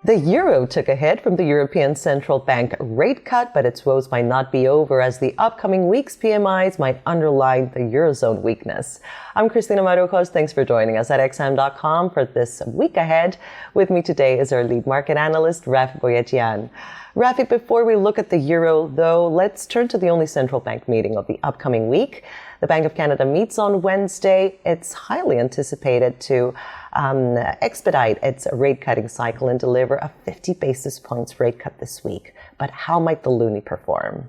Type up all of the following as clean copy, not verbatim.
The euro took a hit from the European Central Bank rate cut, but its woes might not be over as the upcoming week's PMIs might underline the Eurozone weakness. I'm Christina Marocos. Thanks for joining us at XM.com for this week ahead. With me today is our lead market analyst, Rafik Boyadjian. Rafik, before we look at the euro, though, let's turn to the only central bank meeting of the upcoming week. The Bank of Canada meets on Wednesday. It's highly anticipated to expedite its rate-cutting cycle and deliver a 50 basis points rate cut this week. But how might the Loonie perform?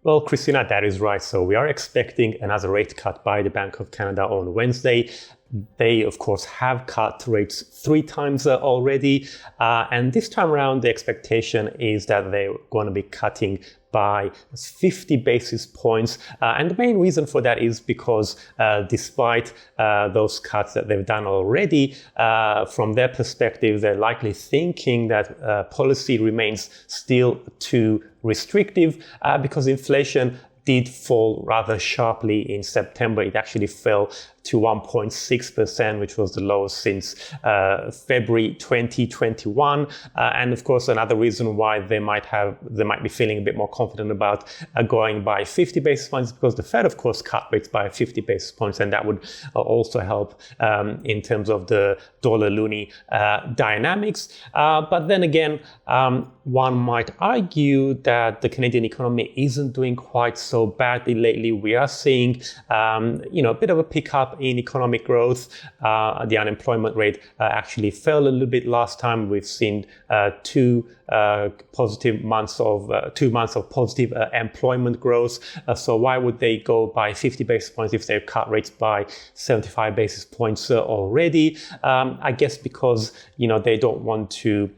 Well, Christina, that is right. So we are expecting another rate cut by the Bank of Canada on Wednesday. They, of course, have cut rates 3 times already. And this time around, the expectation is that they're going to be cutting by 50 basis points. And the main reason for that is because despite those cuts that they've done already, from their perspective, they're likely thinking that policy remains still too restrictive because inflation did fall rather sharply in September. It actually fell to 1.6%, which was the lowest since February 2021. And of course, another reason why they might be feeling a bit more confident about going by 50 basis points, because the Fed, of course, cut rates by 50 basis points, and that would also help in terms of the dollar-loonie dynamics. But then again, one might argue that the Canadian economy isn't doing quite so badly lately. We are seeing, a bit of a pickup in economic growth. The unemployment rate actually fell a little bit last time. We've seen 2 months of positive employment growth. So why would they go by 50 basis points if they've cut rates by 75 basis points already? I guess because they don't want to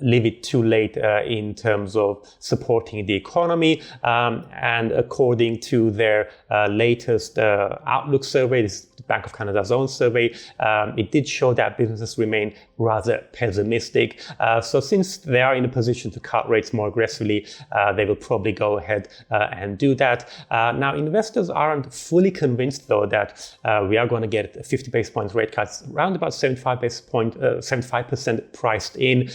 leave it too late in terms of supporting the economy. And according to their latest Outlook survey, this is the Bank of Canada's own survey, it did show that businesses remain rather pessimistic. So since they are in a position to cut rates more aggressively, they will probably go ahead and do that. Now, investors aren't fully convinced, though, that we are going to get 50 basis points rate cuts, around about 75% priced in.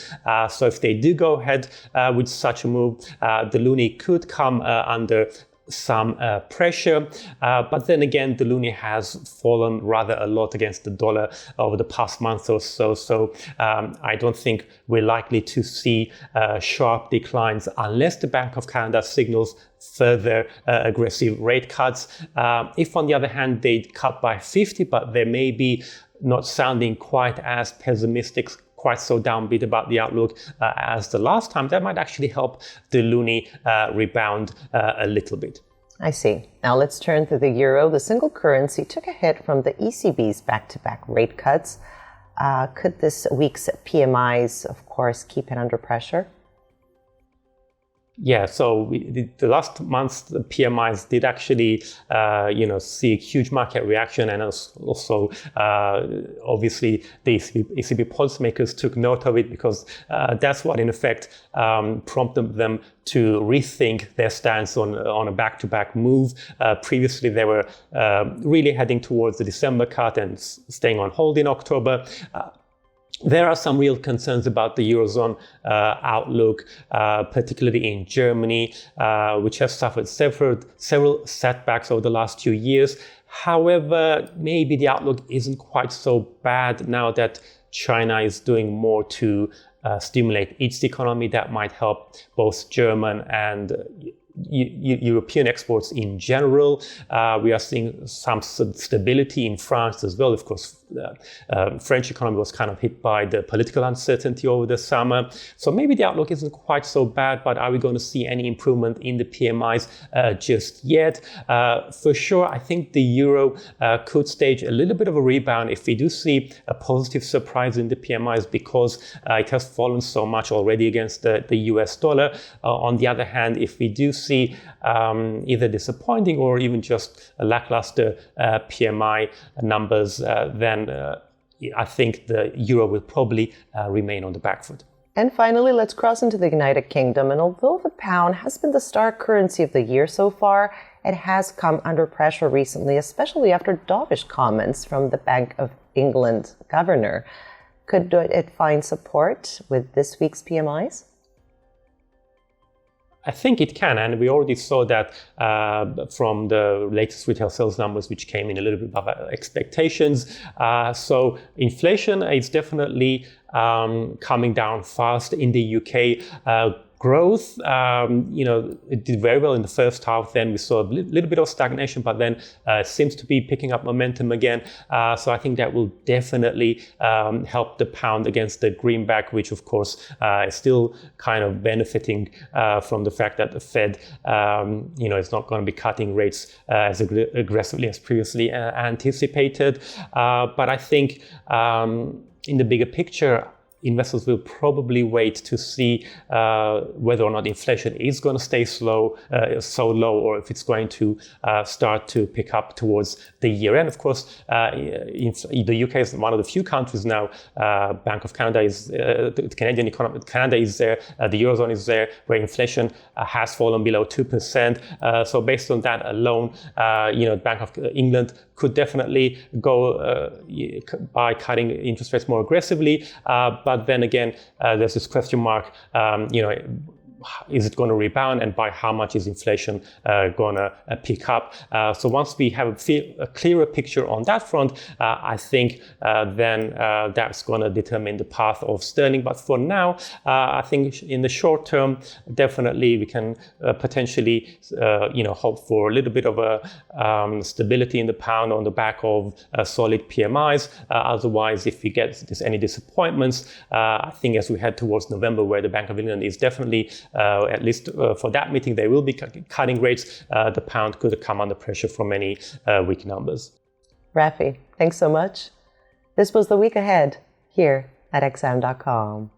So if they do go ahead with such a move, the Loonie could come under some pressure. But then again, the Loonie has fallen rather a lot against the dollar over the past month or so. So I don't think we're likely to see sharp declines unless the Bank of Canada signals further aggressive rate cuts. If, on the other hand, they cut by 50, but they may be not sounding quite as pessimistic, quite so downbeat about the outlook as the last time, that might actually help the Loonie rebound a little bit. I see. Now let's turn to the euro. The single currency took a hit from the ECB's back-to-back rate cuts. Could this week's PMIs, of course, keep it under pressure? Yeah, so the last month's PMIs did actually, see a huge market reaction, and also obviously the ECB policymakers took note of it because that's what in effect prompted them to rethink their stance on a back-to-back move. Previously, they were really heading towards the December cut and staying on hold in October. There are some real concerns about the Eurozone outlook, particularly in Germany, which has suffered several setbacks over the last 2 years. However, maybe the outlook isn't quite so bad now that China is doing more to stimulate its economy. That might help both German and European exports in general. We are seeing some stability in France as well. Of course, the French economy was kind of hit by the political uncertainty over the summer. So maybe the outlook isn't quite so bad, but are we going to see any improvement in the PMIs just yet? For sure, I think the euro could stage a little bit of a rebound if we do see a positive surprise in the PMIs because it has fallen so much already against the US dollar. On the other hand, if we do see either disappointing or even just lackluster PMI numbers, then I think the euro will probably remain on the back foot. And finally, let's cross into the United Kingdom. And although the pound has been the star currency of the year so far, it has come under pressure recently, especially after dovish comments from the Bank of England governor. Could it find support with this week's PMIs? I think it can, and we already saw that from the latest retail sales numbers, which came in a little bit above expectations. So inflation is definitely coming down fast in the UK. Growth, it did very well in the first half. Then we saw a little bit of stagnation, but then seems to be picking up momentum again. So I think that will definitely help the pound against the greenback, which of course is still kind of benefiting from the fact that the Fed, is not going to be cutting rates as aggressively as previously anticipated. But I think in the bigger picture, investors will probably wait to see whether or not inflation is going to stay so low, or if it's going to start to pick up towards the year end. Of course, the UK is one of the few countries now. Bank of Canada is the Canadian economy. Canada is there. The Eurozone is there, where inflation has fallen below 2%. So based on that alone, Bank of England could definitely go by cutting interest rates more aggressively. But then again, there's this question mark, is it going to rebound, and by how much is inflation going to pick up? So once we have a clearer picture on that front, I think then that's going to determine the path of sterling. But for now, I think in the short term, definitely we can potentially hope for a little bit of a stability in the pound on the back of solid PMIs. Otherwise, if we get any disappointments, I think as we head towards November, where the Bank of England is definitely at least for that meeting, they will be cutting rates. The pound could come under pressure from any weak numbers. Rafi, thanks so much. This was The Week Ahead here at XM.com.